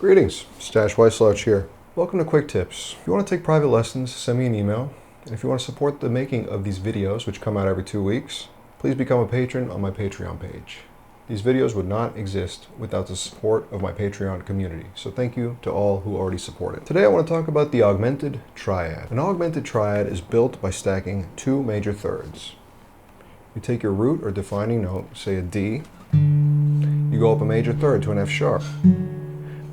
Greetings, Stash Wyslouch here. Welcome to Quick Tips. If you want to take private lessons, send me an email. And if you want to support the making of these videos, which come out every 2 weeks, please become a patron on my Patreon page. These videos would not exist without the support of my Patreon community, so thank you to all who already support it. Today I want to talk about the Augmented Triad. An Augmented Triad is built by stacking two major thirds. You take your root or defining note, say a D, you go up a major third to an F sharp.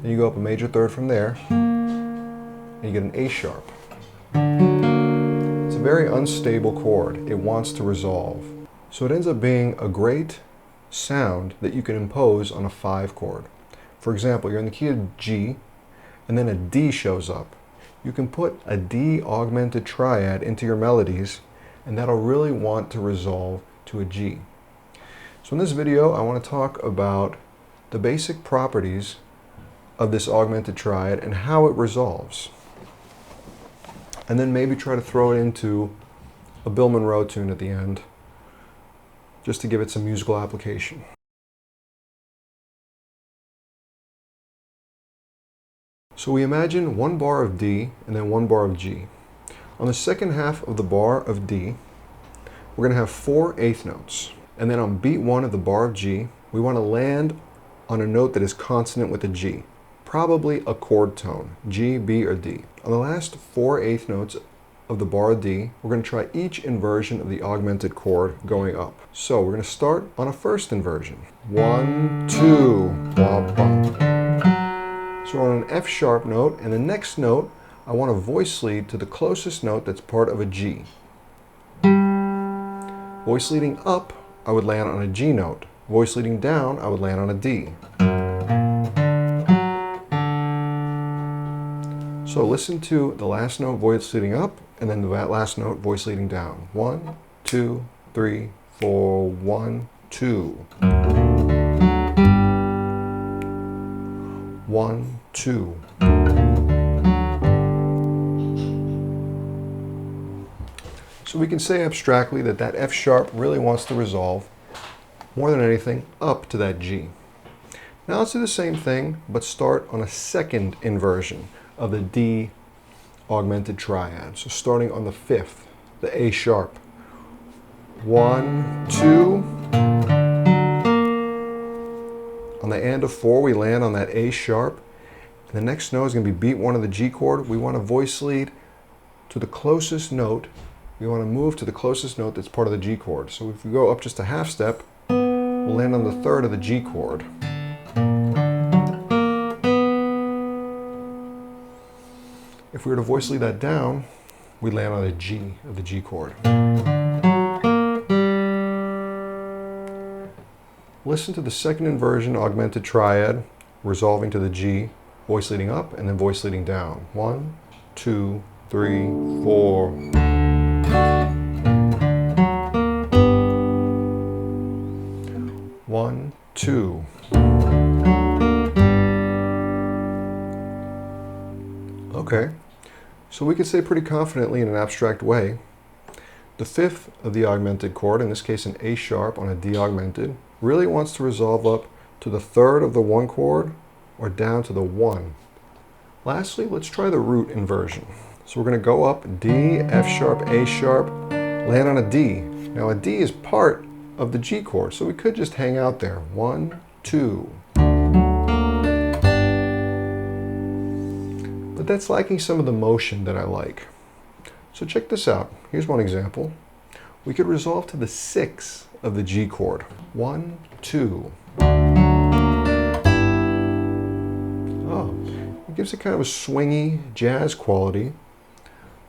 Then you go up a major third from there, and you get an A sharp. It's a very unstable chord. It wants to resolve. So it ends up being a great sound that you can impose on a 5 chord. For example, you're in the key of G, and then a D shows up. You can put a D augmented triad into your melodies, and that'll really want to resolve to a G. So in this video, I want to talk about the basic properties of this augmented triad and how it resolves. And then maybe try to throw it into a Bill Monroe tune at the end, just to give it some musical application. So we imagine one bar of D and then one bar of G. On the second half of the bar of D, we're going to have 4 eighth notes. And then on beat 1 of the bar of G, we want to land on a note that is consonant with a G. Probably a chord tone, G, B, or D. On the last 4 eighth notes of the bar of D, we're going to try each inversion of the augmented chord going up. So we're going to start on a first inversion. 1, 2, blah, blah. So we're on an F sharp note, and the next note, I want to voice lead to the closest note that's part of a G. Voice leading up, I would land on a G note. Voice leading down, I would land on a D. So listen to the last note voice leading up, and then the last note voice leading down. 1, 2, 3, 4, 1, 2. 1, 2. So we can say abstractly that that F sharp really wants to resolve, more than anything, up to that G. Now let's do the same thing, but start on a second inversion of the D augmented triad. So starting on the 5th, the A sharp. 1, 2. On the and of 4, we land on that A sharp. And the next note is going to be beat 1 of the G chord. We want to voice lead to the closest note. We want to move to the closest note that's part of the G chord. So if we go up just a half step, we'll land on the 3rd of the G chord. If we were to voice lead that down, we'd land on a G of the G chord. Listen to the second inversion augmented triad, resolving to the G, voice leading up, and then voice leading down. 1, 2, 3, 4. One, two. Okay, so we could say pretty confidently in an abstract way, the 5th of the augmented chord, in this case an A sharp on a D augmented, really wants to resolve up to the 3rd of the 1 chord or down to the 1. Lastly, let's try the root inversion. So we're going to go up D, F sharp, A sharp, land on a D. Now a D is part of the G chord, so we could just hang out there. 1, 2. But that's lacking some of the motion that I like. So check this out. Here's one example. We could resolve to the 6th of the G chord. 1, 2. Oh, it gives it kind of a swingy jazz quality,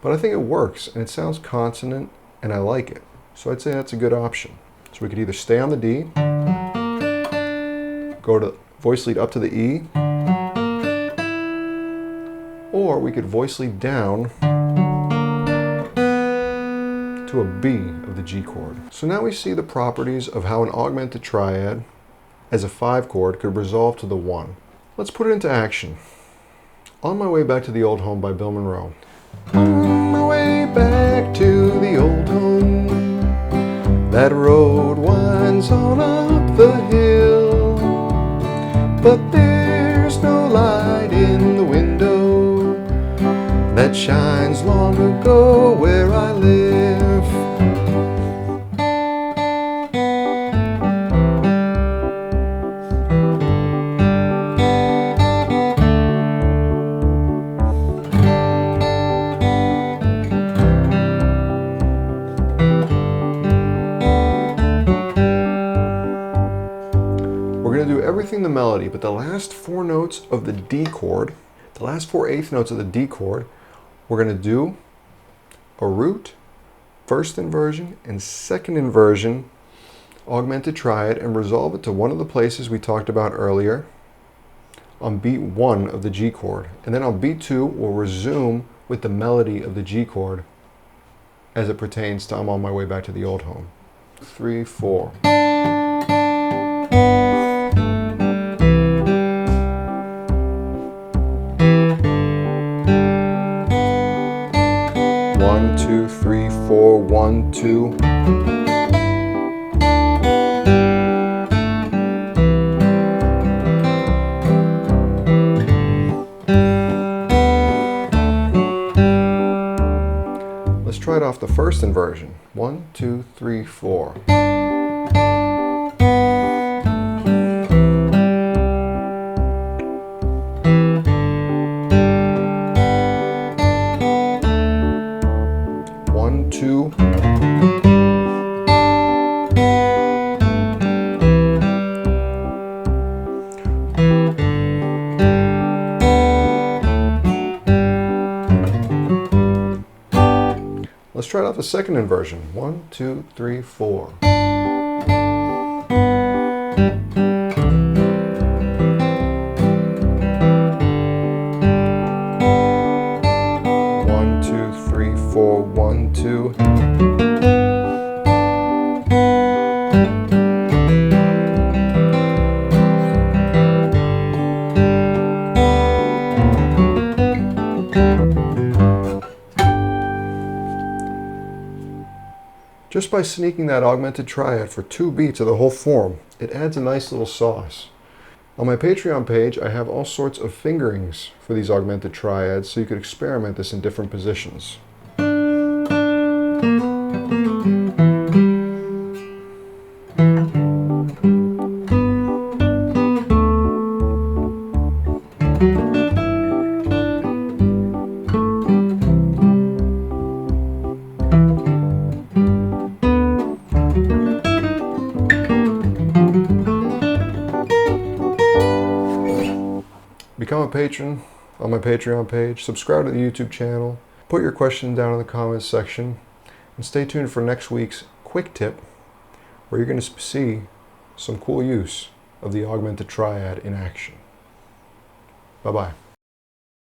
but I think it works and it sounds consonant and I like it. So I'd say that's a good option. So we could either stay on the D, go to voice lead up to the E, or we could voice lead down to a B of the G chord. So now we see the properties of how an augmented triad as a 5 chord could resolve to the 1. Let's put it into action. On My Way Back to the Old Home by Bill Monroe. On my way back to the old home, that road winds on up the hill, but there's no light that shines long ago where I live. We're going to do everything the melody, but the last 4 notes of the D chord, the last 4 eighth notes of the D chord, we're going to do a root, first inversion, and second inversion, augmented triad, and resolve it to one of the places we talked about earlier on beat 1 of the G chord. And then on beat 2, we'll resume with the melody of the G chord as it pertains to I'm on my way back to the old home. 3, 4. 1, 2, 3, 4, 1, 2. Let's try it off the first inversion. 1, 2, 3, 4. 1, 2. Let's try it out the second inversion. 1, 2, 3, 4. 1, 2, 3, 4, 1, 2. Just by sneaking that augmented triad for 2 beats of the whole form, it adds a nice little sauce. On my Patreon page, I have all sorts of fingerings for these augmented triads, so you could experiment this in different positions. Become a patron on my Patreon page, subscribe to the YouTube channel, put your question down in the comments section, and stay tuned for next week's quick tip where you're going to see some cool use of the augmented triad in action. Bye-bye.